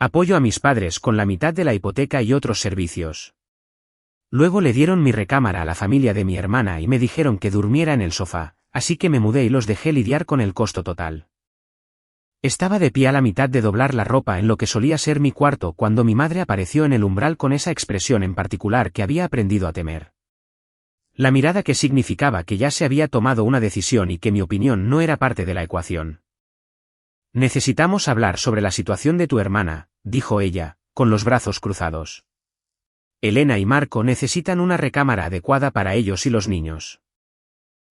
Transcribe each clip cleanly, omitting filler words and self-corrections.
Apoyo a mis padres con la mitad de la hipoteca y otros servicios. Luego le dieron mi recámara a la familia de mi hermana y me dijeron que durmiera en el sofá, así que me mudé y los dejé lidiar con el costo total. Estaba de pie a la mitad de doblar la ropa en lo que solía ser mi cuarto cuando mi madre apareció en el umbral con esa expresión en particular que había aprendido a temer. La mirada que significaba que ya se había tomado una decisión y que mi opinión no era parte de la ecuación. Necesitamos hablar sobre la situación de tu hermana, dijo ella, con los brazos cruzados. Elena y Marco necesitan una recámara adecuada para ellos y los niños.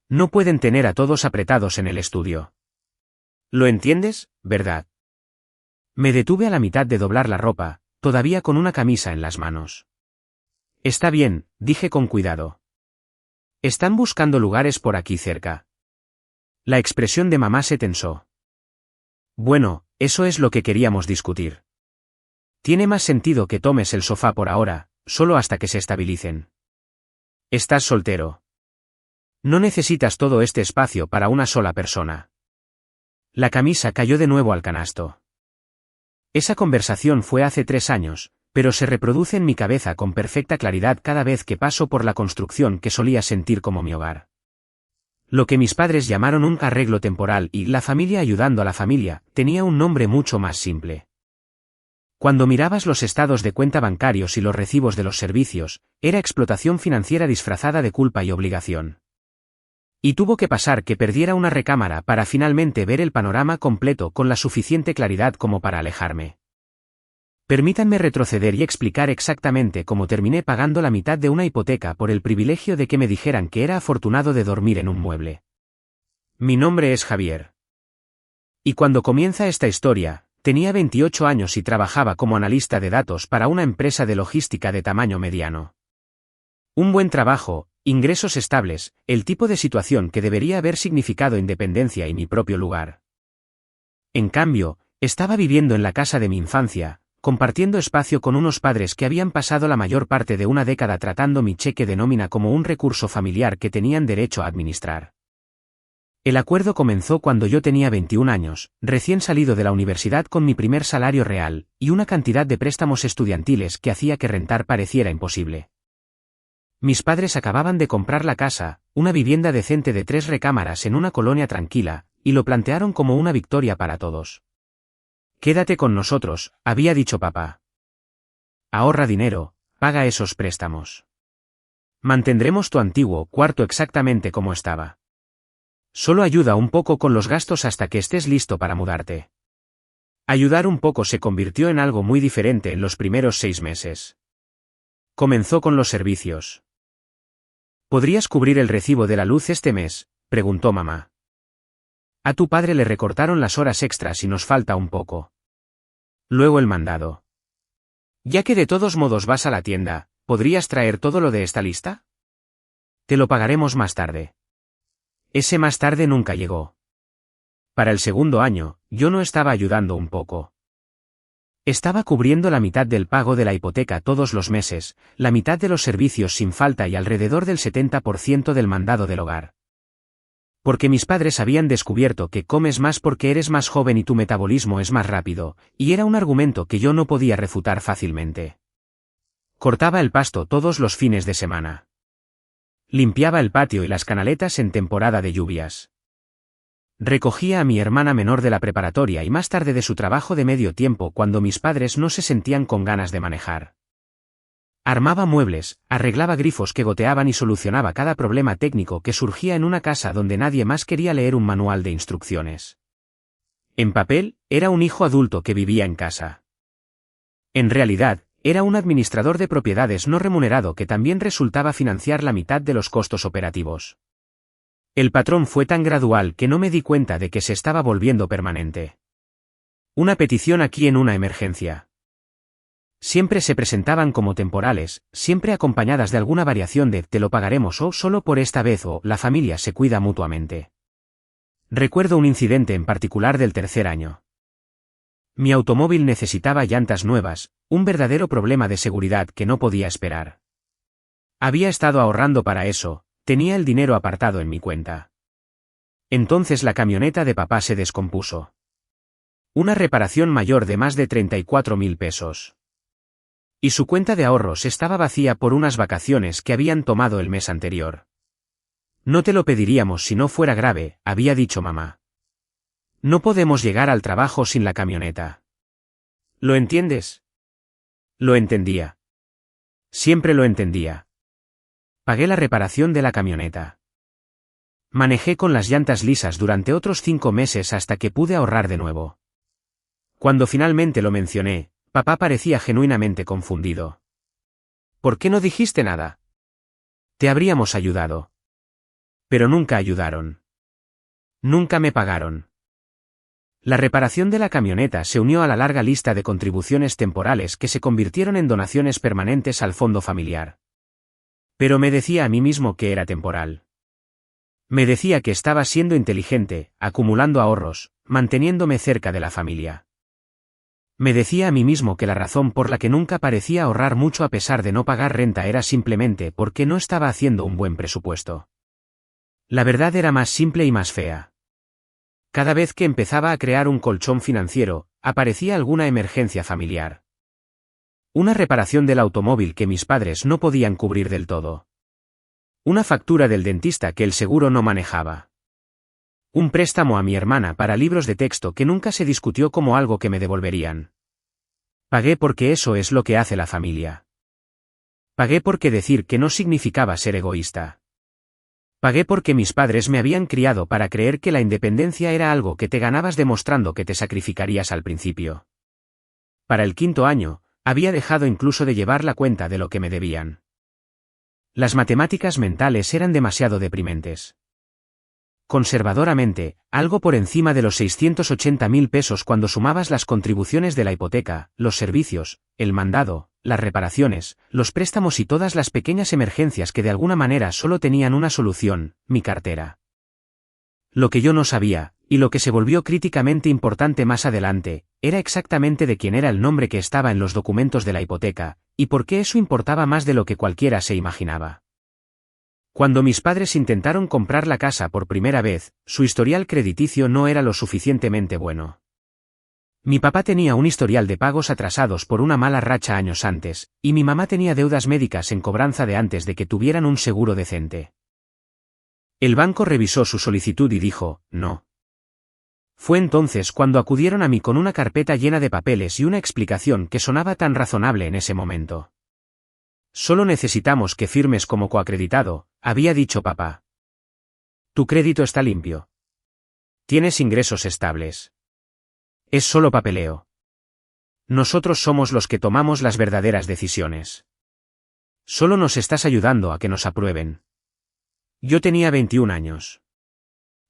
No pueden tener a todos apretados en el estudio. ¿Lo entiendes, verdad? Me detuve a la mitad de doblar la ropa, todavía con una camisa en las manos. Está bien, dije con cuidado. Están buscando lugares por aquí cerca. La expresión de mamá se tensó. Bueno, eso es lo que queríamos discutir. Tiene más sentido que tomes el sofá por ahora, solo hasta que se estabilicen. Estás soltero. No necesitas todo este espacio para una sola persona. La camisa cayó de nuevo al canasto. Esa conversación fue hace 3 años, pero se reproduce en mi cabeza con perfecta claridad cada vez que paso por la construcción que solía sentir como mi hogar. Lo que mis padres llamaron un arreglo temporal y la familia ayudando a la familia, tenía un nombre mucho más simple. Cuando mirabas los estados de cuenta bancarios y los recibos de los servicios, era explotación financiera disfrazada de culpa y obligación. Y tuvo que pasar que perdiera una recámara para finalmente ver el panorama completo con la suficiente claridad como para alejarme. Permítanme retroceder y explicar exactamente cómo terminé pagando la mitad de una hipoteca por el privilegio de que me dijeran que era afortunado de dormir en un mueble. Mi nombre es Javier. Y cuando comienza esta historia, tenía 28 años y trabajaba como analista de datos para una empresa de logística de tamaño mediano. Un buen trabajo, ingresos estables, el tipo de situación que debería haber significado independencia y mi propio lugar. En cambio, estaba viviendo en la casa de mi infancia, compartiendo espacio con unos padres que habían pasado la mayor parte de una década tratando mi cheque de nómina como un recurso familiar que tenían derecho a administrar. El acuerdo comenzó cuando yo tenía 21 años, recién salido de la universidad con mi primer salario real, y una cantidad de préstamos estudiantiles que hacía que rentar pareciera imposible. Mis padres acababan de comprar la casa, una vivienda decente de 3 recámaras en una colonia tranquila, y lo plantearon como una victoria para todos. Quédate con nosotros, había dicho papá. Ahorra dinero, paga esos préstamos. Mantendremos tu antiguo cuarto exactamente como estaba. Solo ayuda un poco con los gastos hasta que estés listo para mudarte. Ayudar un poco se convirtió en algo muy diferente en los primeros 6 meses. Comenzó con los servicios. ¿Podrías cubrir el recibo de la luz este mes?, preguntó mamá. A tu padre le recortaron las horas extras y nos falta un poco. Luego el mandado. Ya que de todos modos vas a la tienda, ¿podrías traer todo lo de esta lista? Te lo pagaremos más tarde. Ese más tarde nunca llegó. Para el segundo año, yo no estaba ayudando un poco. Estaba cubriendo la mitad del pago de la hipoteca todos los meses, la mitad de los servicios sin falta y alrededor del 70% del mandado del hogar. Porque mis padres habían descubierto que comes más porque eres más joven y tu metabolismo es más rápido, y era un argumento que yo no podía refutar fácilmente. Cortaba el pasto todos los fines de semana. Limpiaba el patio y las canaletas en temporada de lluvias. Recogía a mi hermana menor de la preparatoria y más tarde de su trabajo de medio tiempo cuando mis padres no se sentían con ganas de manejar. Armaba muebles, arreglaba grifos que goteaban y solucionaba cada problema técnico que surgía en una casa donde nadie más quería leer un manual de instrucciones. En papel, era un hijo adulto que vivía en casa. En realidad, era un administrador de propiedades no remunerado que también resultaba financiar la mitad de los costos operativos. El patrón fue tan gradual que no me di cuenta de que se estaba volviendo permanente. Una petición aquí en una emergencia. Siempre se presentaban como temporales, siempre acompañadas de alguna variación de «te lo pagaremos» o «solo por esta vez» o «la familia se cuida mutuamente». Recuerdo un incidente en particular del 3er año. Mi automóvil necesitaba llantas nuevas, un verdadero problema de seguridad que no podía esperar. Había estado ahorrando para eso, tenía el dinero apartado en mi cuenta. Entonces la camioneta de papá se descompuso. Una reparación mayor de más de 34.000 pesos. Y su cuenta de ahorros estaba vacía por unas vacaciones que habían tomado el mes anterior. No te lo pediríamos si no fuera grave, había dicho mamá. No podemos llegar al trabajo sin la camioneta. ¿Lo entiendes? Lo entendía. Siempre lo entendía. Pagué la reparación de la camioneta. Manejé con las llantas lisas durante otros 5 meses hasta que pude ahorrar de nuevo. Cuando finalmente lo mencioné, papá parecía genuinamente confundido. ¿Por qué no dijiste nada? Te habríamos ayudado. Pero nunca ayudaron. Nunca me pagaron. La reparación de la camioneta se unió a la larga lista de contribuciones temporales que se convirtieron en donaciones permanentes al fondo familiar. Pero me decía a mí mismo que era temporal. Me decía que estaba siendo inteligente, acumulando ahorros, manteniéndome cerca de la familia. Me decía a mí mismo que la razón por la que nunca parecía ahorrar mucho a pesar de no pagar renta era simplemente porque no estaba haciendo un buen presupuesto. La verdad era más simple y más fea. Cada vez que empezaba a crear un colchón financiero, aparecía alguna emergencia familiar. Una reparación del automóvil que mis padres no podían cubrir del todo. Una factura del dentista que el seguro no manejaba. Un préstamo a mi hermana para libros de texto que nunca se discutió como algo que me devolverían. Pagué porque eso es lo que hace la familia. Pagué porque decir que no significaba ser egoísta. Pagué porque mis padres me habían criado para creer que la independencia era algo que te ganabas demostrando que te sacrificarías al principio. Para el 5.º año, había dejado incluso de llevar la cuenta de lo que me debían. Las matemáticas mentales eran demasiado deprimentes. Conservadoramente, algo por encima de los 680.000 pesos cuando sumabas las contribuciones de la hipoteca, los servicios, el mandado, las reparaciones, los préstamos y todas las pequeñas emergencias que de alguna manera solo tenían una solución, mi cartera. Lo que yo no sabía, y lo que se volvió críticamente importante más adelante, era exactamente de quién era el nombre que estaba en los documentos de la hipoteca, y por qué eso importaba más de lo que cualquiera se imaginaba. Cuando mis padres intentaron comprar la casa por primera vez, su historial crediticio no era lo suficientemente bueno. Mi papá tenía un historial de pagos atrasados por una mala racha años antes, y mi mamá tenía deudas médicas en cobranza de antes de que tuvieran un seguro decente. El banco revisó su solicitud y dijo, no. Fue entonces cuando acudieron a mí con una carpeta llena de papeles y una explicación que sonaba tan razonable en ese momento. Solo necesitamos que firmes como coacreditado, había dicho papá. Tu crédito está limpio. Tienes ingresos estables. Es solo papeleo. Nosotros somos los que tomamos las verdaderas decisiones. Solo nos estás ayudando a que nos aprueben. Yo tenía 21 años.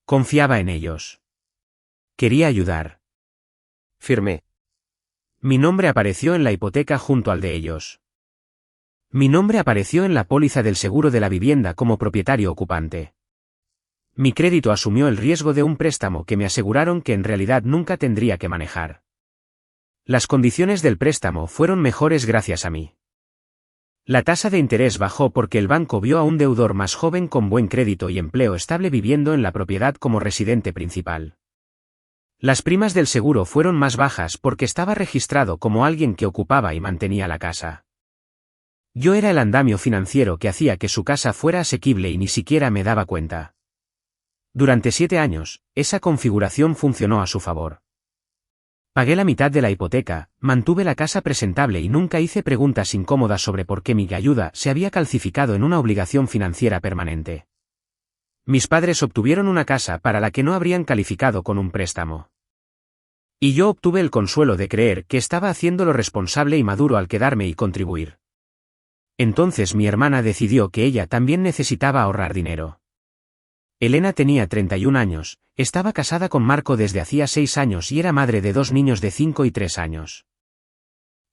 Confiaba en ellos. Quería ayudar. Firmé. Mi nombre apareció en la hipoteca junto al de ellos. Mi nombre apareció en la póliza del seguro de la vivienda como propietario ocupante. Mi crédito asumió el riesgo de un préstamo que me aseguraron que en realidad nunca tendría que manejar. Las condiciones del préstamo fueron mejores gracias a mí. La tasa de interés bajó porque el banco vio a un deudor más joven con buen crédito y empleo estable viviendo en la propiedad como residente principal. Las primas del seguro fueron más bajas porque estaba registrado como alguien que ocupaba y mantenía la casa. Yo era el andamio financiero que hacía que su casa fuera asequible y ni siquiera me daba cuenta. Durante 7 años, esa configuración funcionó a su favor. Pagué la mitad de la hipoteca, mantuve la casa presentable y nunca hice preguntas incómodas sobre por qué mi ayuda se había calcificado en una obligación financiera permanente. Mis padres obtuvieron una casa para la que no habrían calificado con un préstamo. Y yo obtuve el consuelo de creer que estaba haciendo lo responsable y maduro al quedarme y contribuir. Entonces mi hermana decidió que ella también necesitaba ahorrar dinero. Elena tenía 31 años, estaba casada con Marco desde hacía 6 años y era madre de 2 niños de 5 y 3 años.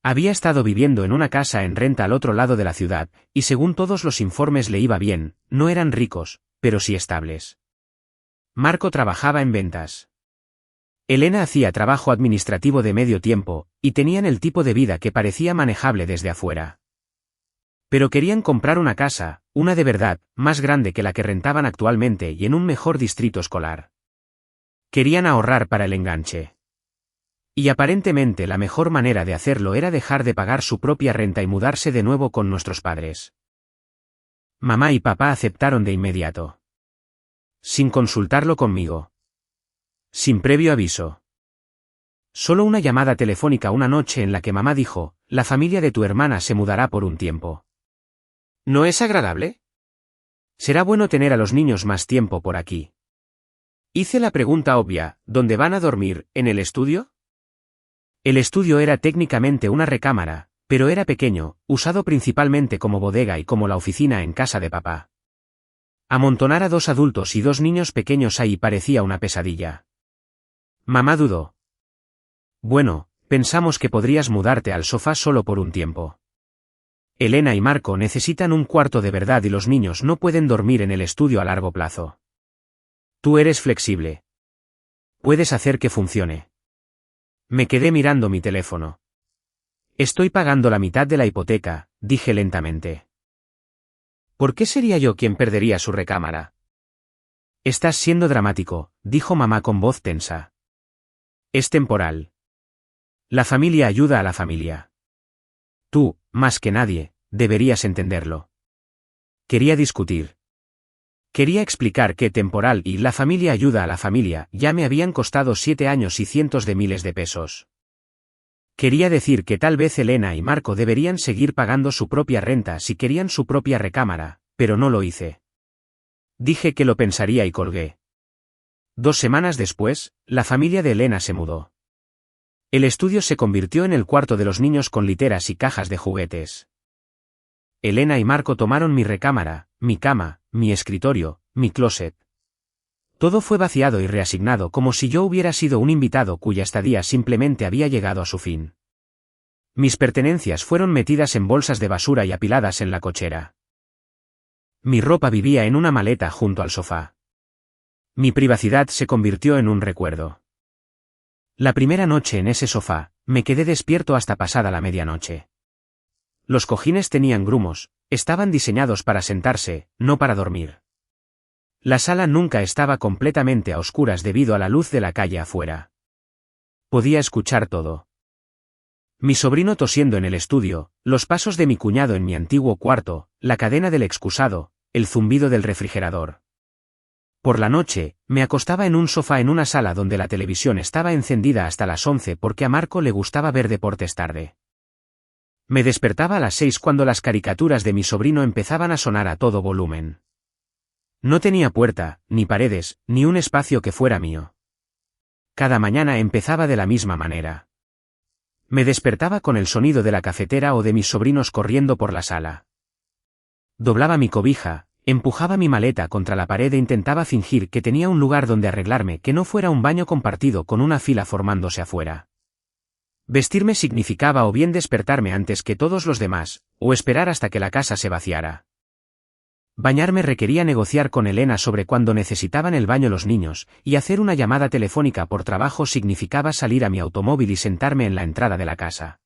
Había estado viviendo en una casa en renta al otro lado de la ciudad, y según todos los informes le iba bien, no eran ricos, pero sí estables. Marco trabajaba en ventas. Elena hacía trabajo administrativo de medio tiempo, y tenían el tipo de vida que parecía manejable desde afuera. Pero querían comprar una casa, una de verdad, más grande que la que rentaban actualmente y en un mejor distrito escolar. Querían ahorrar para el enganche. Y aparentemente la mejor manera de hacerlo era dejar de pagar su propia renta y mudarse de nuevo con nuestros padres. Mamá y papá aceptaron de inmediato. Sin consultarlo conmigo. Sin previo aviso. Solo una llamada telefónica una noche en la que mamá dijo, la familia de tu hermana se mudará por un tiempo. ¿No es agradable? Será bueno tener a los niños más tiempo por aquí. Hice la pregunta obvia, ¿dónde van a dormir, en el estudio? El estudio era técnicamente una recámara, pero era pequeño, usado principalmente como bodega y como la oficina en casa de papá. Amontonar a 2 adultos y 2 niños pequeños ahí parecía una pesadilla. Mamá dudó. Bueno, pensamos que podrías mudarte al sofá solo por un tiempo. Elena y Marco necesitan un cuarto de verdad y los niños no pueden dormir en el estudio a largo plazo. Tú eres flexible. Puedes hacer que funcione. Me quedé mirando mi teléfono. Estoy pagando la mitad de la hipoteca, dije lentamente. ¿Por qué sería yo quien perdería su recámara? Estás siendo dramático, dijo mamá con voz tensa. Es temporal. La familia ayuda a la familia. Tú, más que nadie, deberías entenderlo. Quería discutir. Quería explicar que temporal y la familia ayuda a la familia ya me habían costado 7 años y cientos de miles de pesos. Quería decir que tal vez Elena y Marco deberían seguir pagando su propia renta si querían su propia recámara, pero no lo hice. Dije que lo pensaría y colgué. 2 semanas después, la familia de Elena se mudó. El estudio se convirtió en el cuarto de los niños con literas y cajas de juguetes. Elena y Marco tomaron mi recámara, mi cama, mi escritorio, mi closet. Todo fue vaciado y reasignado como si yo hubiera sido un invitado cuya estadía simplemente había llegado a su fin. Mis pertenencias fueron metidas en bolsas de basura y apiladas en la cochera. Mi ropa vivía en una maleta junto al sofá. Mi privacidad se convirtió en un recuerdo. La primera noche en ese sofá, me quedé despierto hasta pasada la medianoche. Los cojines tenían grumos, estaban diseñados para sentarse, no para dormir. La sala nunca estaba completamente a oscuras debido a la luz de la calle afuera. Podía escuchar todo. Mi sobrino tosiendo en el estudio, los pasos de mi cuñado en mi antiguo cuarto, la cadena del excusado, el zumbido del refrigerador. Por la noche, me acostaba en un sofá en una sala donde la televisión estaba encendida hasta las 11 porque a Marco le gustaba ver deportes tarde. Me despertaba a las 6 cuando las caricaturas de mi sobrino empezaban a sonar a todo volumen. No tenía puerta, ni paredes, ni un espacio que fuera mío. Cada mañana empezaba de la misma manera. Me despertaba con el sonido de la cafetera o de mis sobrinos corriendo por la sala. Doblaba mi cobija, empujaba mi maleta contra la pared e intentaba fingir que tenía un lugar donde arreglarme que no fuera un baño compartido con una fila formándose afuera. Vestirme significaba o bien despertarme antes que todos los demás, o esperar hasta que la casa se vaciara. Bañarme requería negociar con Elena sobre cuándo necesitaban el baño los niños, y hacer una llamada telefónica por trabajo significaba salir a mi automóvil y sentarme en la entrada de la casa.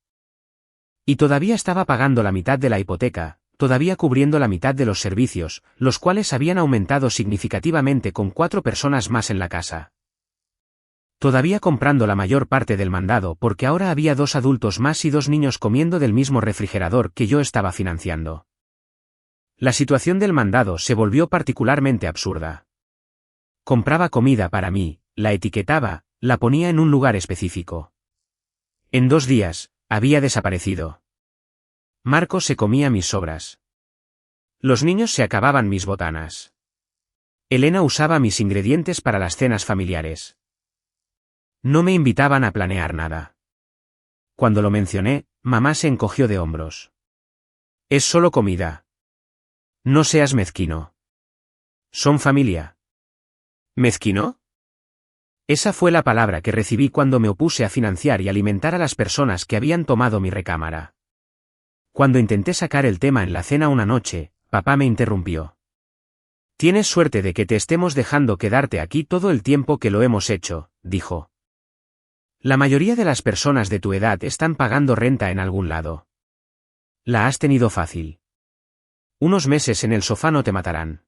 Y todavía estaba pagando la mitad de la hipoteca, todavía cubriendo la mitad de los servicios, los cuales habían aumentado significativamente con 4 personas más en la casa. Todavía comprando la mayor parte del mandado porque ahora había 2 adultos más y 2 niños comiendo del mismo refrigerador que yo estaba financiando. La situación del mandado se volvió particularmente absurda. Compraba comida para mí, la etiquetaba, la ponía en un lugar específico. En 2 días, había desaparecido. Marco se comía mis sobras. Los niños se acababan mis botanas. Elena usaba mis ingredientes para las cenas familiares. No me invitaban a planear nada. Cuando lo mencioné, mamá se encogió de hombros. Es solo comida. No seas mezquino. Son familia. ¿Mezquino? Esa fue la palabra que recibí cuando me opuse a financiar y alimentar a las personas que habían tomado mi recámara. Cuando intenté sacar el tema en la cena una noche, papá me interrumpió. Tienes suerte de que te estemos dejando quedarte aquí todo el tiempo que lo hemos hecho, dijo. La mayoría de las personas de tu edad están pagando renta en algún lado. La has tenido fácil. Unos meses en el sofá no te matarán.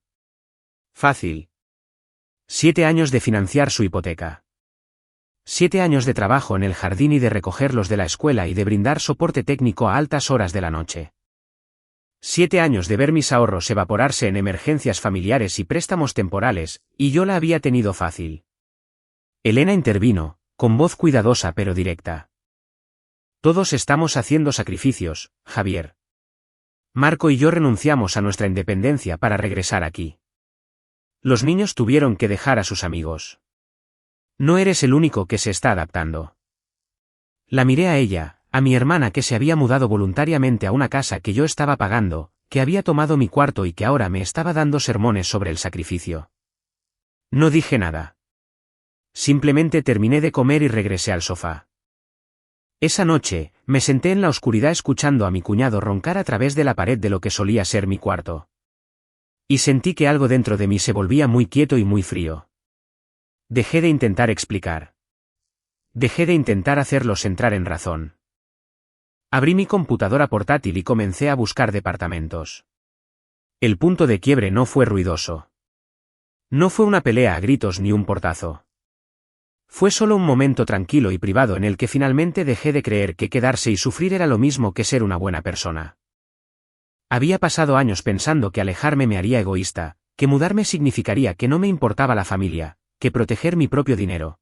Fácil. 7 años de financiar su hipoteca. 7 años de trabajo en el jardín y de recogerlos de la escuela y de brindar soporte técnico a altas horas de la noche. 7 años de ver mis ahorros evaporarse en emergencias familiares y préstamos temporales, y yo la había tenido fácil. Elena intervino, con voz cuidadosa pero directa. Todos estamos haciendo sacrificios, Javier. Marco y yo renunciamos a nuestra independencia para regresar aquí. Los niños tuvieron que dejar a sus amigos. No eres el único que se está adaptando. La miré a ella, a mi hermana que se había mudado voluntariamente a una casa que yo estaba pagando, que había tomado mi cuarto y que ahora me estaba dando sermones sobre el sacrificio. No dije nada. Simplemente terminé de comer y regresé al sofá. Esa noche, me senté en la oscuridad escuchando a mi cuñado roncar a través de la pared de lo que solía ser mi cuarto. Y sentí que algo dentro de mí se volvía muy quieto y muy frío. Dejé de intentar explicar. Dejé de intentar hacerlos entrar en razón. Abrí mi computadora portátil y comencé a buscar departamentos. El punto de quiebre no fue ruidoso. No fue una pelea a gritos ni un portazo. Fue solo un momento tranquilo y privado en el que finalmente dejé de creer que quedarse y sufrir era lo mismo que ser una buena persona. Había pasado años pensando que alejarme me haría egoísta, que mudarme significaría que no me importaba la familia, que proteger mi propio dinero.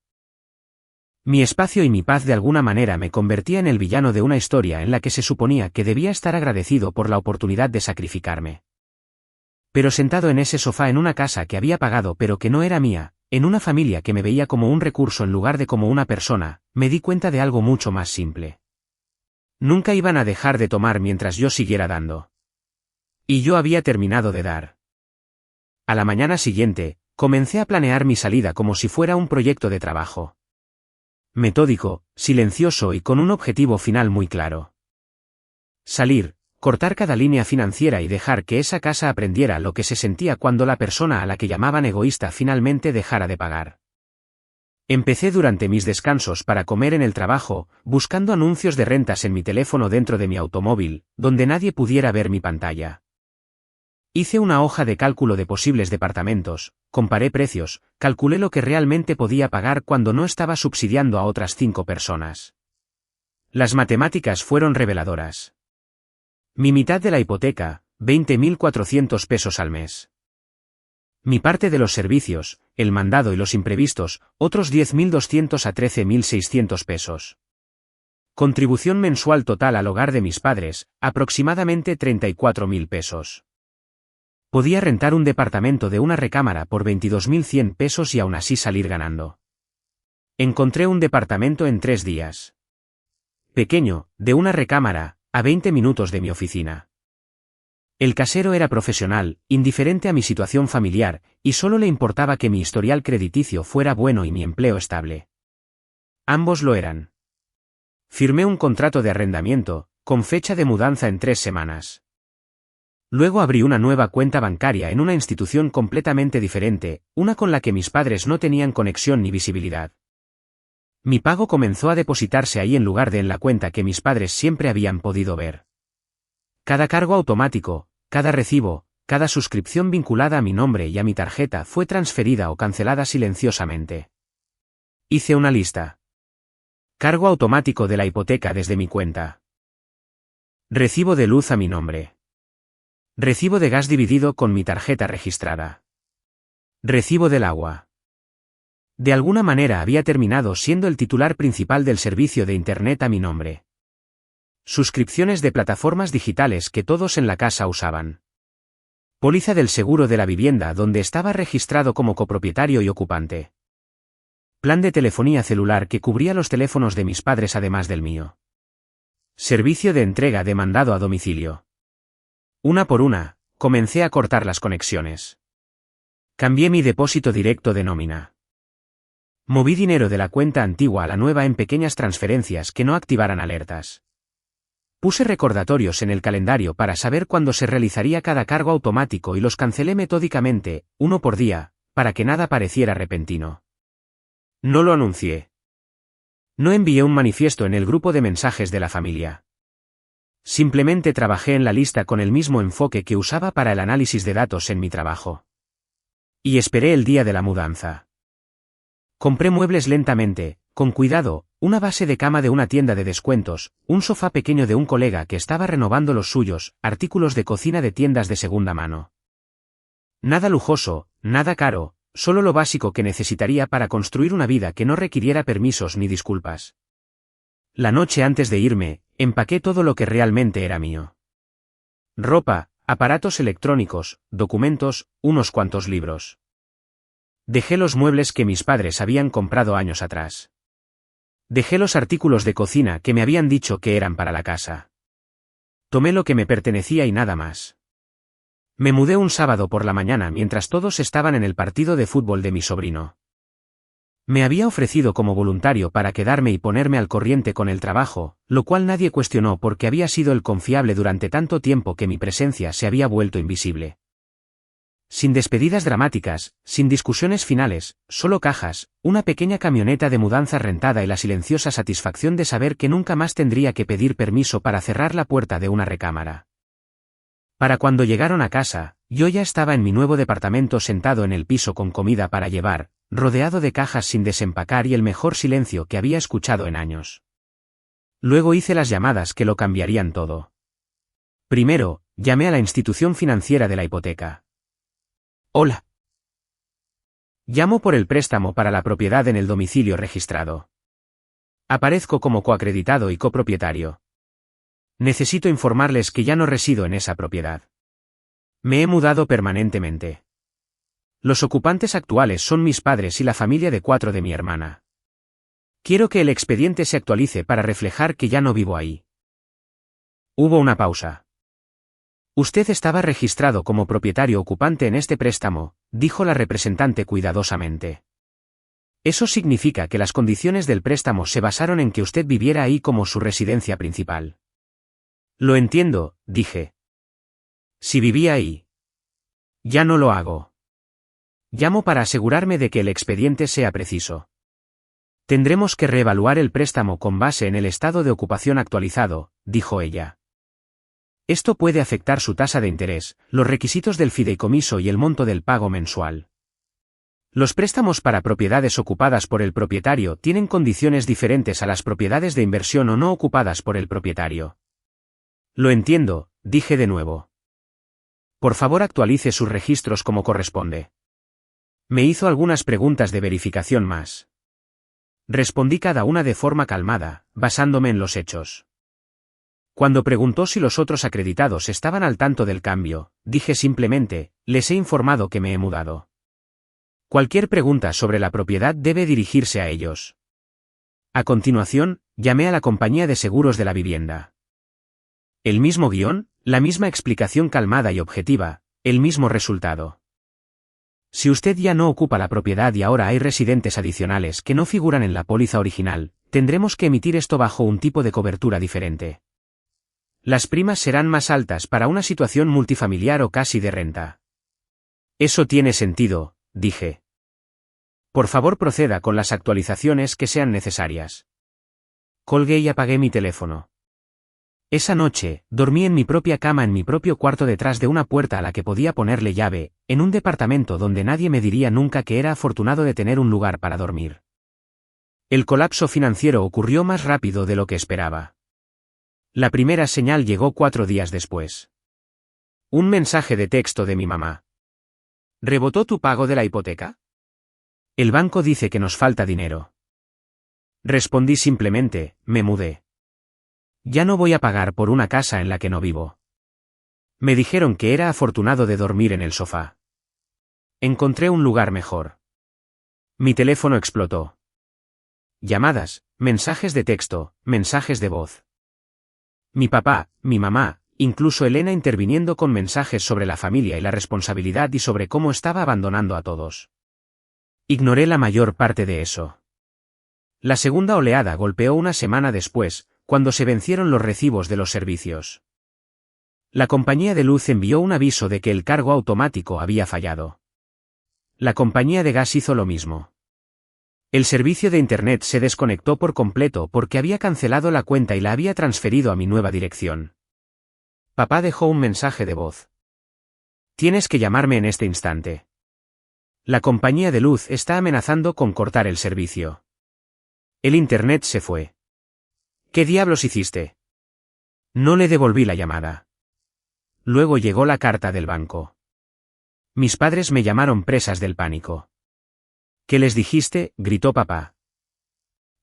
Mi espacio y mi paz de alguna manera me convertía en el villano de una historia en la que se suponía que debía estar agradecido por la oportunidad de sacrificarme. Pero sentado en ese sofá en una casa que había pagado pero que no era mía, en una familia que me veía como un recurso en lugar de como una persona, me di cuenta de algo mucho más simple. Nunca iban a dejar de tomar mientras yo siguiera dando. Y yo había terminado de dar. A la mañana siguiente, comencé a planear mi salida como si fuera un proyecto de trabajo. Metódico, silencioso y con un objetivo final muy claro. Salir, cortar cada línea financiera y dejar que esa casa aprendiera lo que se sentía cuando la persona a la que llamaban egoísta finalmente dejara de pagar. Empecé durante mis descansos para comer en el trabajo, buscando anuncios de rentas en mi teléfono dentro de mi automóvil, donde nadie pudiera ver mi pantalla. Hice una hoja de cálculo de posibles departamentos, comparé precios, calculé lo que realmente podía pagar cuando no estaba subsidiando a otras 5 personas. Las matemáticas fueron reveladoras. Mi mitad de la hipoteca, 20.400 pesos al mes. Mi parte de los servicios, el mandado y los imprevistos, otros 10.200 a 13.600 pesos. Contribución mensual total al hogar de mis padres, aproximadamente 34.000 pesos. Podía rentar un departamento de una recámara por 22.100 pesos y aún así salir ganando. Encontré un departamento en 3 días. Pequeño, de una recámara, a 20 minutos de mi oficina. El casero era profesional, indiferente a mi situación familiar, y solo le importaba que mi historial crediticio fuera bueno y mi empleo estable. Ambos lo eran. Firmé un contrato de arrendamiento, con fecha de mudanza en 3 semanas. Luego abrí una nueva cuenta bancaria en una institución completamente diferente, una con la que mis padres no tenían conexión ni visibilidad. Mi pago comenzó a depositarse ahí en lugar de en la cuenta que mis padres siempre habían podido ver. Cada cargo automático, cada recibo, cada suscripción vinculada a mi nombre y a mi tarjeta fue transferida o cancelada silenciosamente. Hice una lista. Cargo automático de la hipoteca desde mi cuenta. Recibo de luz a mi nombre. Recibo de gas dividido con mi tarjeta registrada. Recibo del agua. De alguna manera había terminado siendo el titular principal del servicio de Internet a mi nombre. Suscripciones de plataformas digitales que todos en la casa usaban. Póliza del seguro de la vivienda donde estaba registrado como copropietario y ocupante. Plan de telefonía celular que cubría los teléfonos de mis padres además del mío. Servicio de entrega de mandado a domicilio. Una por una, comencé a cortar las conexiones. Cambié mi depósito directo de nómina. Moví dinero de la cuenta antigua a la nueva en pequeñas transferencias que no activaran alertas. Puse recordatorios en el calendario para saber cuándo se realizaría cada cargo automático y los cancelé metódicamente, uno por día, para que nada pareciera repentino. No lo anuncié. No envié un manifiesto en el grupo de mensajes de la familia. Simplemente trabajé en la lista con el mismo enfoque que usaba para el análisis de datos en mi trabajo. Y esperé el día de la mudanza. Compré muebles lentamente, Con cuidado, una base de cama de una tienda de descuentos, un sofá pequeño de un colega que estaba renovando los suyos, artículos de cocina de tiendas de segunda mano. Nada lujoso, nada caro, solo lo básico que necesitaría para construir una vida que no requiriera permisos ni disculpas. La noche antes de irme, empaqué todo lo que realmente era mío. Ropa, aparatos electrónicos, documentos, unos cuantos libros. Dejé los muebles que mis padres habían comprado años atrás. Dejé los artículos de cocina que me habían dicho que eran para la casa. Tomé lo que me pertenecía y nada más. Me mudé un sábado por la mañana mientras todos estaban en el partido de fútbol de mi sobrino. Me había ofrecido como voluntario para quedarme y ponerme al corriente con el trabajo, lo cual nadie cuestionó porque había sido el confiable durante tanto tiempo que mi presencia se había vuelto invisible. Sin despedidas dramáticas, sin discusiones finales, solo cajas, una pequeña camioneta de mudanza rentada y la silenciosa satisfacción de saber que nunca más tendría que pedir permiso para cerrar la puerta de una recámara. Para cuando llegaron a casa, yo ya estaba en mi nuevo departamento sentado en el piso con comida para llevar, rodeado de cajas sin desempacar y el mejor silencio que había escuchado en años. Luego hice las llamadas que lo cambiarían todo. Primero, llamé a la institución financiera de la hipoteca. Hola. Llamo por el préstamo para la propiedad en el domicilio registrado. Aparezco como coacreditado y copropietario. Necesito informarles que ya no resido en esa propiedad. Me he mudado permanentemente. Los ocupantes actuales son mis padres y la familia de 4 de mi hermana. Quiero que el expediente se actualice para reflejar que ya no vivo ahí. Hubo una pausa. Usted estaba registrado como propietario ocupante en este préstamo, dijo la representante cuidadosamente. Eso significa que las condiciones del préstamo se basaron en que usted viviera ahí como su residencia principal. Lo entiendo, dije. Si vivía ahí. Ya no lo hago. Llamo para asegurarme de que el expediente sea preciso. Tendremos que reevaluar el préstamo con base en el estado de ocupación actualizado, dijo ella. Esto puede afectar su tasa de interés, los requisitos del fideicomiso y el monto del pago mensual. Los préstamos para propiedades ocupadas por el propietario tienen condiciones diferentes a las propiedades de inversión o no ocupadas por el propietario. Lo entiendo, dije de nuevo. Por favor actualice sus registros como corresponde. Me hizo algunas preguntas de verificación más. Respondí cada una de forma calmada, basándome en los hechos. Cuando preguntó si los otros acreditados estaban al tanto del cambio, dije simplemente, les he informado que me he mudado. Cualquier pregunta sobre la propiedad debe dirigirse a ellos. A continuación, llamé a la compañía de seguros de la vivienda. El mismo guión, la misma explicación calmada y objetiva, el mismo resultado. Si usted ya no ocupa la propiedad y ahora hay residentes adicionales que no figuran en la póliza original, tendremos que emitir esto bajo un tipo de cobertura diferente. Las primas serán más altas para una situación multifamiliar o casi de renta. Eso tiene sentido, dije. Por favor proceda con las actualizaciones que sean necesarias. Colgué y apagué mi teléfono. Esa noche, dormí en mi propia cama en mi propio cuarto detrás de una puerta a la que podía ponerle llave, en un departamento donde nadie me diría nunca que era afortunado de tener un lugar para dormir. El colapso financiero ocurrió más rápido de lo que esperaba. La primera señal llegó 4 días después. Un mensaje de texto de mi mamá. ¿Rebotó tu pago de la hipoteca? El banco dice que nos falta dinero. Respondí simplemente, me mudé. Ya no voy a pagar por una casa en la que no vivo. Me dijeron que era afortunado de dormir en el sofá. Encontré un lugar mejor. Mi teléfono explotó. Llamadas, mensajes de texto, mensajes de voz. Mi papá, mi mamá, incluso Elena interviniendo con mensajes sobre la familia y la responsabilidad y sobre cómo estaba abandonando a todos. Ignoré la mayor parte de eso. La segunda oleada golpeó una semana después, cuando se vencieron los recibos de los servicios. La compañía de luz envió un aviso de que el cargo automático había fallado. La compañía de gas hizo lo mismo. El servicio de Internet se desconectó por completo porque había cancelado la cuenta y la había transferido a mi nueva dirección. Papá dejó un mensaje de voz. Tienes que llamarme en este instante. La compañía de luz está amenazando con cortar el servicio. El internet se fue. ¿Qué diablos hiciste? No le devolví la llamada. Luego llegó la carta del banco. Mis padres me llamaron presas del pánico. ¿Qué les dijiste?, gritó papá.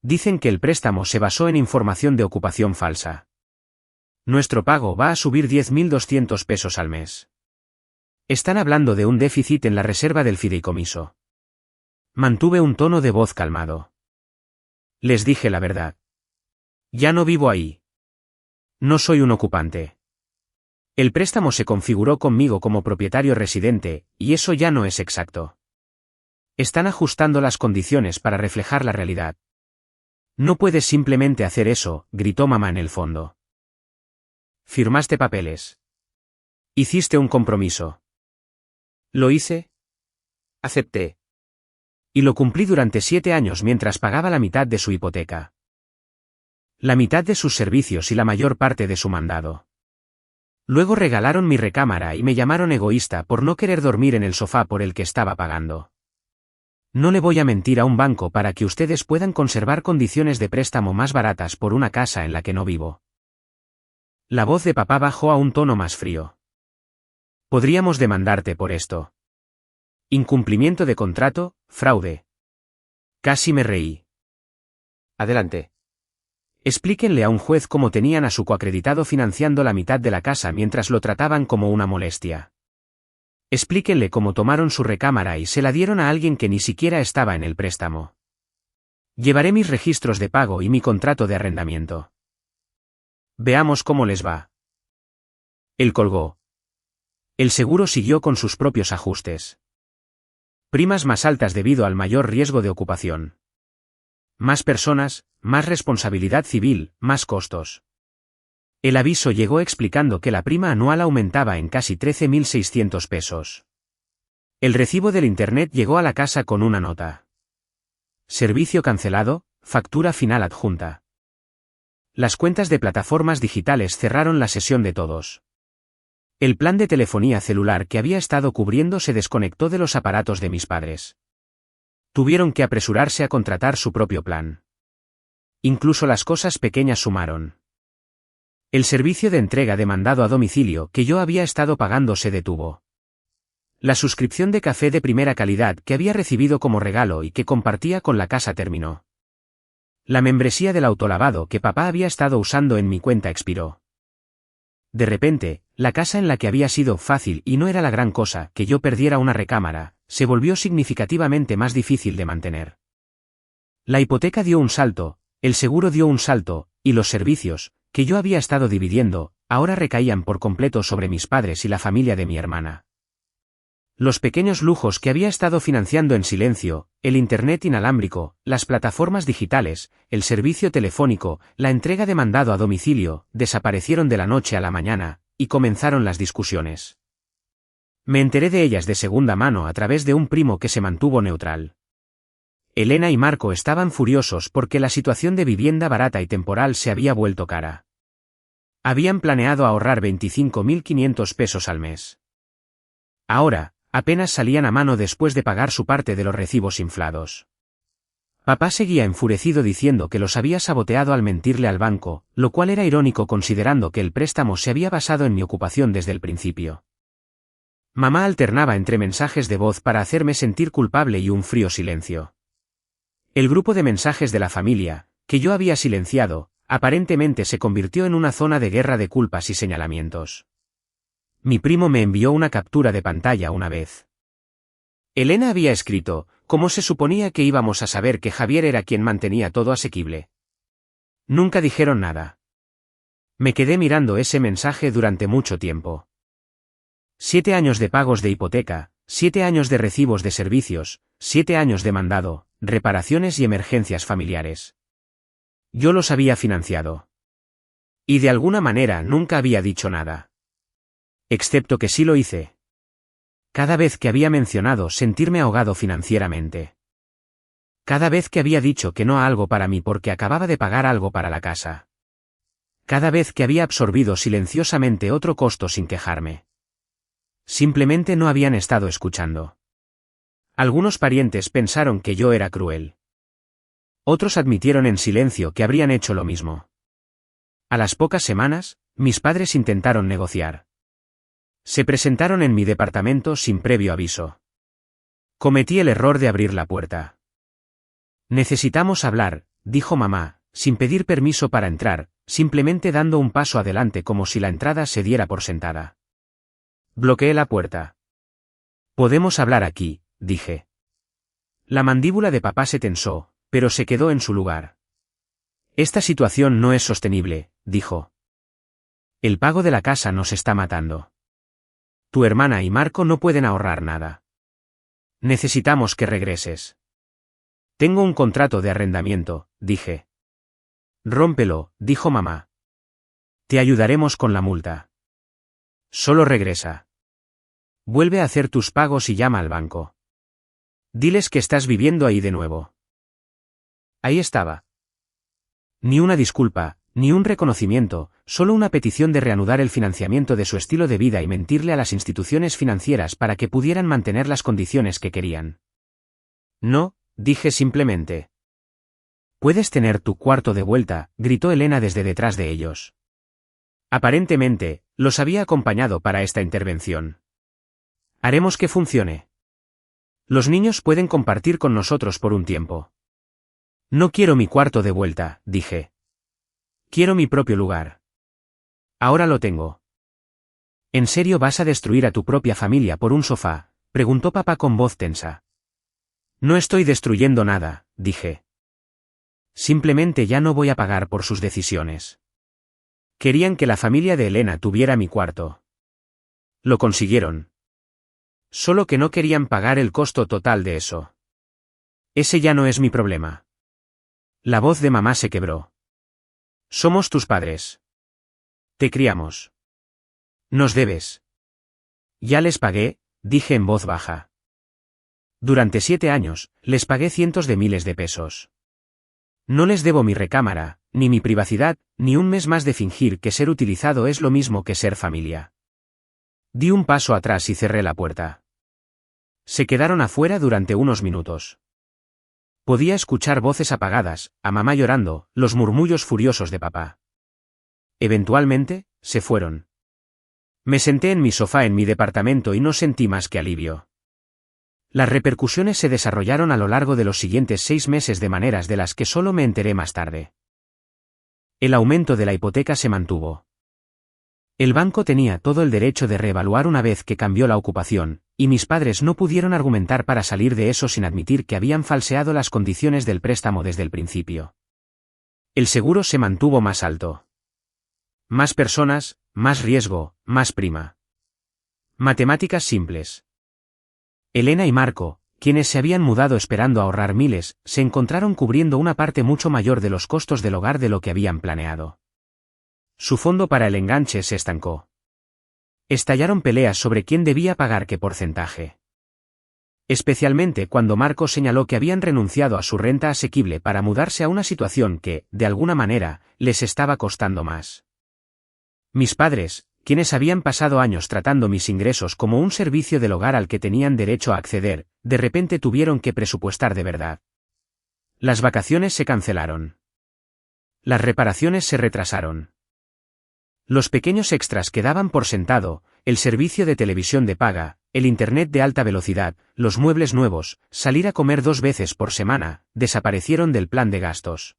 Dicen que el préstamo se basó en información de ocupación falsa. Nuestro pago va a subir 10.200 pesos al mes. Están hablando de un déficit en la reserva del fideicomiso. Mantuve un tono de voz calmado. Les dije la verdad. Ya no vivo ahí. No soy un ocupante. El préstamo se configuró conmigo como propietario residente, y eso ya no es exacto. Están ajustando las condiciones para reflejar la realidad. No puedes simplemente hacer eso, gritó mamá en el fondo. Firmaste papeles. Hiciste un compromiso. ¿Lo hice? Acepté. Y lo cumplí durante 7 años mientras pagaba la mitad de su hipoteca. La mitad de sus servicios y la mayor parte de su mandado. Luego regalaron mi recámara y me llamaron egoísta por no querer dormir en el sofá por el que estaba pagando. No le voy a mentir a un banco para que ustedes puedan conservar condiciones de préstamo más baratas por una casa en la que no vivo. La voz de papá bajó a un tono más frío. Podríamos demandarte por esto. Incumplimiento de contrato, fraude. Casi me reí. Adelante. Explíquenle a un juez cómo tenían a su coacreditado financiando la mitad de la casa mientras lo trataban como una molestia. Explíquenle cómo tomaron su recámara y se la dieron a alguien que ni siquiera estaba en el préstamo. Llevaré mis registros de pago y mi contrato de arrendamiento. Veamos cómo les va. Él colgó. El seguro siguió con sus propios ajustes. Primas más altas debido al mayor riesgo de ocupación. Más personas, más responsabilidad civil, más costos. El aviso llegó explicando que la prima anual aumentaba en casi 13.600 pesos. El recibo del internet llegó a la casa con una nota. Servicio cancelado, factura final adjunta. Las cuentas de plataformas digitales cerraron la sesión de todos. El plan de telefonía celular que había estado cubriendo se desconectó de los aparatos de mis padres. Tuvieron que apresurarse a contratar su propio plan. Incluso las cosas pequeñas sumaron. El servicio de entrega de mandado a domicilio que yo había estado pagando se detuvo. La suscripción de café de primera calidad que había recibido como regalo y que compartía con la casa terminó. La membresía del autolavado que papá había estado usando en mi cuenta expiró. De repente, la casa en la que había sido fácil y no era la gran cosa que yo perdiera una recámara, se volvió significativamente más difícil de mantener. La hipoteca dio un salto, el seguro dio un salto, y los servicios, que yo había estado dividiendo, ahora recaían por completo sobre mis padres y la familia de mi hermana. Los pequeños lujos que había estado financiando en silencio, el internet inalámbrico, las plataformas digitales, el servicio telefónico, la entrega de mandado a domicilio, desaparecieron de la noche a la mañana, y comenzaron las discusiones. Me enteré de ellas de segunda mano a través de un primo que se mantuvo neutral. Elena y Marco estaban furiosos porque la situación de vivienda barata y temporal se había vuelto cara. Habían planeado ahorrar 25.500 pesos al mes. Ahora, apenas salían a mano después de pagar su parte de los recibos inflados. Papá seguía enfurecido diciendo que los había saboteado al mentirle al banco, lo cual era irónico considerando que el préstamo se había basado en mi ocupación desde el principio. Mamá alternaba entre mensajes de voz para hacerme sentir culpable y un frío silencio. El grupo de mensajes de la familia, que yo había silenciado, aparentemente se convirtió en una zona de guerra de culpas y señalamientos. Mi primo me envió una captura de pantalla una vez. Elena había escrito, ¿cómo se suponía que íbamos a saber que Javier era quien mantenía todo asequible? Nunca dijeron nada. Me quedé mirando ese mensaje durante mucho tiempo. 7 años de pagos de hipoteca, 7 años de recibos de servicios, 7 años de mandado, reparaciones y emergencias familiares. Yo los había financiado. Y de alguna manera nunca había dicho nada. Excepto que sí lo hice. Cada vez que había mencionado sentirme ahogado financieramente. Cada vez que había dicho que no a algo para mí porque acababa de pagar algo para la casa. Cada vez que había absorbido silenciosamente otro costo sin quejarme. Simplemente no habían estado escuchando. Algunos parientes pensaron que yo era cruel. Otros admitieron en silencio que habrían hecho lo mismo. A las pocas semanas, mis padres intentaron negociar. Se presentaron en mi departamento sin previo aviso. Cometí el error de abrir la puerta. Necesitamos hablar, dijo mamá, sin pedir permiso para entrar, simplemente dando un paso adelante como si la entrada se diera por sentada. Bloqueé la puerta. Podemos hablar aquí, dije. La mandíbula de papá se tensó, pero se quedó en su lugar. Esta situación no es sostenible, dijo. El pago de la casa nos está matando. Tu hermana y Marco no pueden ahorrar nada. Necesitamos que regreses. Tengo un contrato de arrendamiento, dije. Rómpelo, dijo mamá. Te ayudaremos con la multa. Solo regresa. Vuelve a hacer tus pagos y llama al banco. Diles que estás viviendo ahí de nuevo. Ahí estaba. Ni una disculpa, ni un reconocimiento, solo una petición de reanudar el financiamiento de su estilo de vida y mentirle a las instituciones financieras para que pudieran mantener las condiciones que querían. No, dije simplemente. Puedes tener tu cuarto de vuelta, gritó Elena desde detrás de ellos. Aparentemente, los había acompañado para esta intervención. Haremos que funcione. Los niños pueden compartir con nosotros por un tiempo. No quiero mi cuarto de vuelta, dije. Quiero mi propio lugar. Ahora lo tengo. ¿En serio vas a destruir a tu propia familia por un sofá?, preguntó papá con voz tensa. No estoy destruyendo nada, dije. Simplemente ya no voy a pagar por sus decisiones. Querían que la familia de Elena tuviera mi cuarto. Lo consiguieron. Solo que no querían pagar el costo total de eso. Ese ya no es mi problema. La voz de mamá se quebró. Somos tus padres. Te criamos. Nos debes. Ya les pagué, dije en voz baja. Durante 7 años, les pagué cientos de miles de pesos. No les debo mi recámara, ni mi privacidad, ni un mes más de fingir que ser utilizado es lo mismo que ser familia. Di un paso atrás y cerré la puerta. Se quedaron afuera durante unos minutos. Podía escuchar voces apagadas, a mamá llorando, los murmullos furiosos de papá. Eventualmente, se fueron. Me senté en mi sofá en mi departamento y no sentí más que alivio. Las repercusiones se desarrollaron a lo largo de los siguientes 6 meses de maneras de las que solo me enteré más tarde. El aumento de la hipoteca se mantuvo. El banco tenía todo el derecho de reevaluar una vez que cambió la ocupación, y mis padres no pudieron argumentar para salir de eso sin admitir que habían falseado las condiciones del préstamo desde el principio. El seguro se mantuvo más alto. Más personas, más riesgo, más prima. Matemáticas simples. Elena y Marco, quienes se habían mudado esperando ahorrar miles, se encontraron cubriendo una parte mucho mayor de los costos del hogar de lo que habían planeado. Su fondo para el enganche se estancó. Estallaron peleas sobre quién debía pagar qué porcentaje. Especialmente cuando Marco señaló que habían renunciado a su renta asequible para mudarse a una situación que, de alguna manera, les estaba costando más. Mis padres, quienes habían pasado años tratando mis ingresos como un servicio del hogar al que tenían derecho a acceder, de repente tuvieron que presupuestar de verdad. Las vacaciones se cancelaron. Las reparaciones se retrasaron. Los pequeños extras que daban por sentado, el servicio de televisión de paga, el internet de alta velocidad, los muebles nuevos, salir a comer 2 veces por semana, desaparecieron del plan de gastos.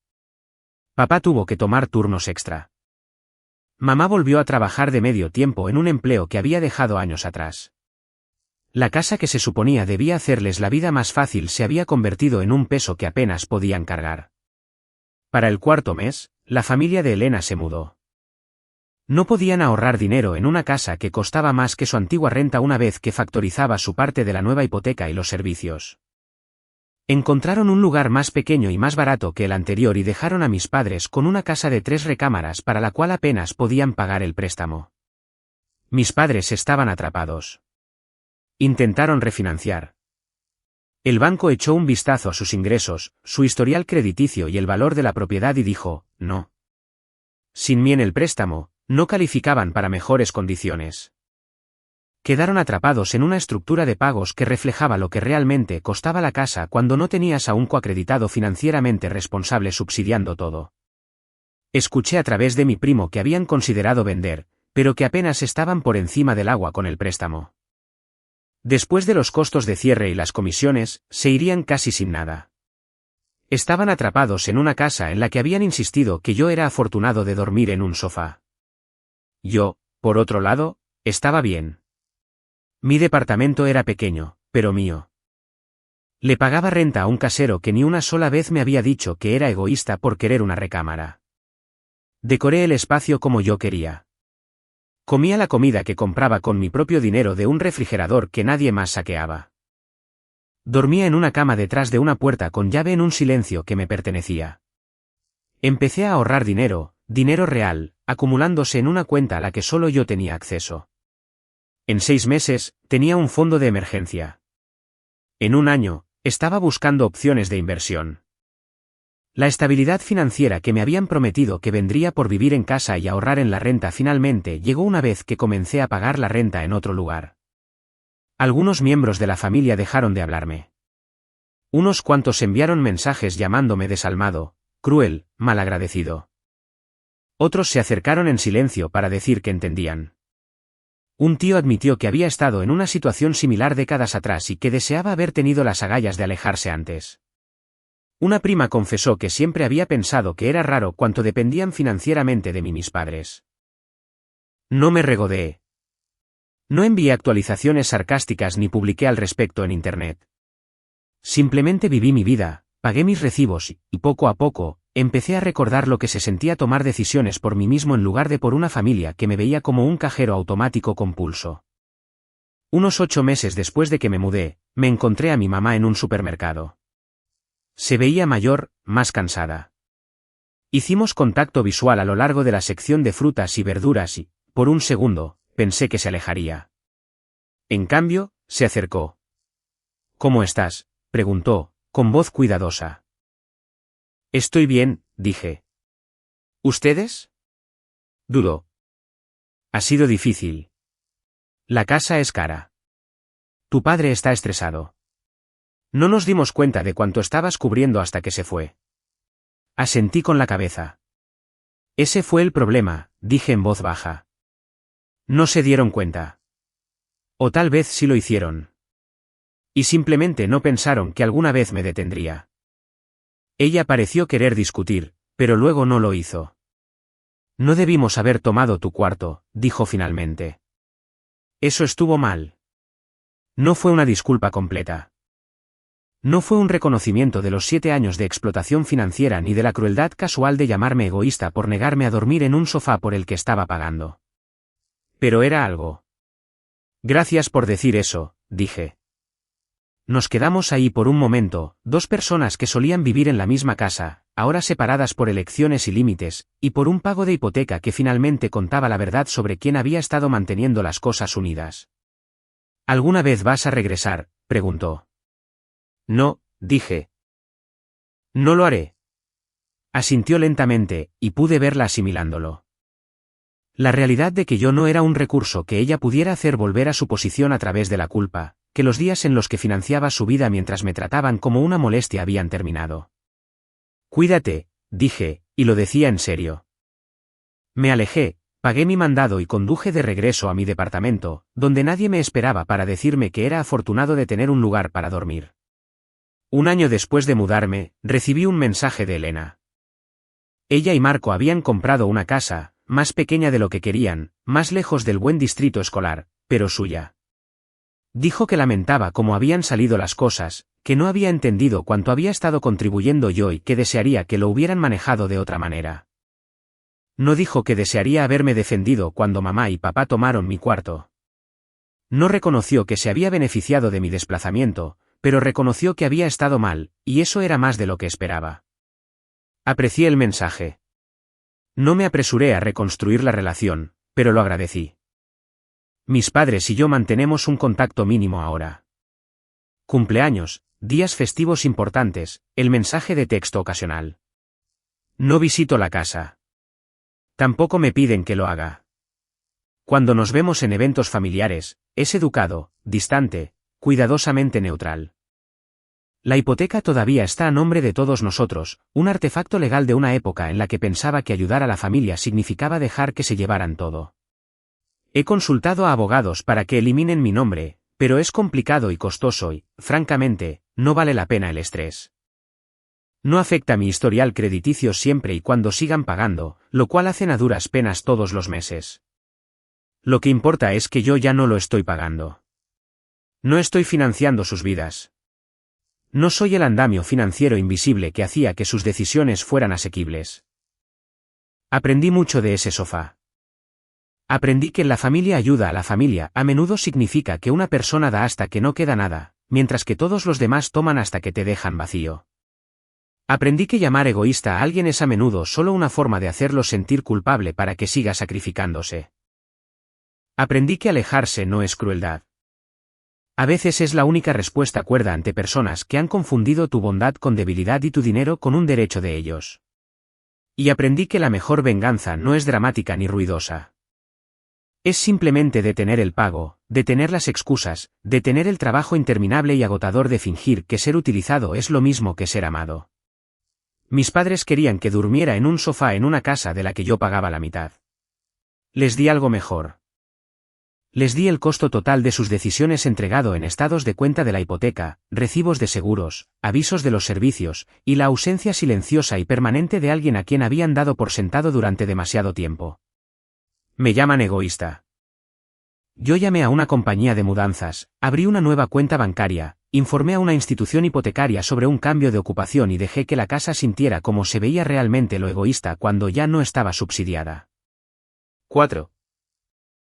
Papá tuvo que tomar turnos extra. Mamá volvió a trabajar de medio tiempo en un empleo que había dejado años atrás. La casa que se suponía debía hacerles la vida más fácil se había convertido en un peso que apenas podían cargar. Para el 4.º mes, la familia de Elena se mudó. No podían ahorrar dinero en una casa que costaba más que su antigua renta una vez que factorizaba su parte de la nueva hipoteca y los servicios. Encontraron un lugar más pequeño y más barato que el anterior y dejaron a mis padres con una casa de 3 recámaras para la cual apenas podían pagar el préstamo. Mis padres estaban atrapados. Intentaron refinanciar. El banco echó un vistazo a sus ingresos, su historial crediticio y el valor de la propiedad y dijo, no. Sin mí en el préstamo, no calificaban para mejores condiciones. quedaron atrapados en una estructura de pagos que reflejaba lo que realmente costaba la casa cuando no tenías a un coacreditado financieramente responsable subsidiando todo. Escuché a través de mi primo que habían considerado vender, pero que apenas estaban por encima del agua con el préstamo. Después de los costos de cierre y las comisiones, se irían casi sin nada. Estaban atrapados en una casa en la que habían insistido que yo era afortunado de dormir en un sofá. Yo, por otro lado, estaba bien. Mi departamento era pequeño, pero mío. Le pagaba renta a un casero que ni una sola vez me había dicho que era egoísta por querer una recámara. Decoré el espacio como yo quería. Comía la comida que compraba con mi propio dinero de un refrigerador que nadie más saqueaba. Dormía en una cama detrás de una puerta con llave en un silencio que me pertenecía. Empecé a ahorrar dinero real, acumulándose en una cuenta a la que solo yo tenía acceso. En 6 meses, tenía un fondo de emergencia. En un año, estaba buscando opciones de inversión. La estabilidad financiera que me habían prometido que vendría por vivir en casa y ahorrar en la renta finalmente llegó una vez que comencé a pagar la renta en otro lugar. Algunos miembros de la familia dejaron de hablarme. Unos cuantos enviaron mensajes llamándome desalmado, cruel, malagradecido. Otros se acercaron en silencio para decir que entendían. Un tío admitió que había estado en una situación similar décadas atrás y que deseaba haber tenido las agallas de alejarse antes. Una prima confesó que siempre había pensado que era raro cuánto dependían financieramente de mí mis padres. No me regodeé. No envié actualizaciones sarcásticas ni publiqué al respecto en Internet. Simplemente viví mi vida, pagué mis recibos y poco a poco, empecé a recordar lo que se sentía tomar decisiones por mí mismo en lugar de por una familia que me veía como un cajero automático compulso. Unos 8 meses después de que me mudé, me encontré a mi mamá en un supermercado. Se veía mayor, más cansada. Hicimos contacto visual a lo largo de la sección de frutas y verduras y, por un segundo, pensé que se alejaría. En cambio, se acercó. ¿Cómo estás?, preguntó, con voz cuidadosa. Estoy bien, dije. ¿Ustedes? Dudó. Ha sido difícil. La casa es cara. Tu padre está estresado. No nos dimos cuenta de cuánto estabas cubriendo hasta que se fue. Asentí con la cabeza. Ese fue el problema, dije en voz baja. No se dieron cuenta. O tal vez sí lo hicieron. Y simplemente no pensaron que alguna vez me detendría. Ella pareció querer discutir, pero luego no lo hizo. No debimos haber tomado tu cuarto, dijo finalmente. Eso estuvo mal. No fue una disculpa completa. No fue un reconocimiento de los 7 años de explotación financiera ni de la crueldad casual de llamarme egoísta por negarme a dormir en un sofá por el que estaba pagando. Pero era algo. Gracias por decir eso, dije. Nos quedamos ahí por un momento, 2 personas que solían vivir en la misma casa, ahora separadas por elecciones y límites, y por un pago de hipoteca que finalmente contaba la verdad sobre quién había estado manteniendo las cosas unidas. ¿Alguna vez vas a regresar?, preguntó. No, dije. No lo haré. Asintió lentamente, y pude verla asimilándolo. La realidad de que yo no era un recurso que ella pudiera hacer volver a su posición a través de la culpa, que los días en los que financiaba su vida mientras me trataban como una molestia habían terminado. Cuídate, dije, y lo decía en serio. Me alejé, pagué mi mandado y conduje de regreso a mi departamento, donde nadie me esperaba para decirme que era afortunado de tener un lugar para dormir. Un año después de mudarme, recibí un mensaje de Elena. Ella y Marco habían comprado una casa, más pequeña de lo que querían, más lejos del buen distrito escolar, pero suya. Dijo que lamentaba cómo habían salido las cosas, que no había entendido cuánto había estado contribuyendo yo y que desearía que lo hubieran manejado de otra manera. No dijo que desearía haberme defendido cuando mamá y papá tomaron mi cuarto. No reconoció que se había beneficiado de mi desplazamiento, pero reconoció que había estado mal, y eso era más de lo que esperaba. Aprecié el mensaje. No me apresuré a reconstruir la relación, pero lo agradecí. Mis padres y yo mantenemos un contacto mínimo ahora. Cumpleaños, días festivos importantes, el mensaje de texto ocasional. No visito la casa. Tampoco me piden que lo haga. Cuando nos vemos en eventos familiares, es educado, distante, cuidadosamente neutral. La hipoteca todavía está a nombre de todos nosotros, un artefacto legal de una época en la que pensaba que ayudar a la familia significaba dejar que se llevaran todo. He consultado a abogados para que eliminen mi nombre, pero es complicado y costoso y, francamente, no vale la pena el estrés. No afecta mi historial crediticio siempre y cuando sigan pagando, lo cual hacen a duras penas todos los meses. Lo que importa es que yo ya no lo estoy pagando. No estoy financiando sus vidas. No soy el andamio financiero invisible que hacía que sus decisiones fueran asequibles. Aprendí mucho de ese sofá. Aprendí que la familia ayuda a la familia a menudo significa que una persona da hasta que no queda nada, mientras que todos los demás toman hasta que te dejan vacío. Aprendí que llamar egoísta a alguien es a menudo solo una forma de hacerlo sentir culpable para que siga sacrificándose. Aprendí que alejarse no es crueldad. A veces es la única respuesta cuerda ante personas que han confundido tu bondad con debilidad y tu dinero con un derecho de ellos. Y aprendí que la mejor venganza no es dramática ni ruidosa. Es simplemente detener el pago, detener las excusas, detener el trabajo interminable y agotador de fingir que ser utilizado es lo mismo que ser amado. Mis padres querían que durmiera en un sofá en una casa de la que yo pagaba la mitad. Les di algo mejor. Les di el costo total de sus decisiones entregado en estados de cuenta de la hipoteca, recibos de seguros, avisos de los servicios, y la ausencia silenciosa y permanente de alguien a quien habían dado por sentado durante demasiado tiempo. Me llaman egoísta. Yo llamé a una compañía de mudanzas, abrí una nueva cuenta bancaria, informé a una institución hipotecaria sobre un cambio de ocupación y dejé que la casa sintiera como se veía realmente lo egoísta cuando ya no estaba subsidiada. 4.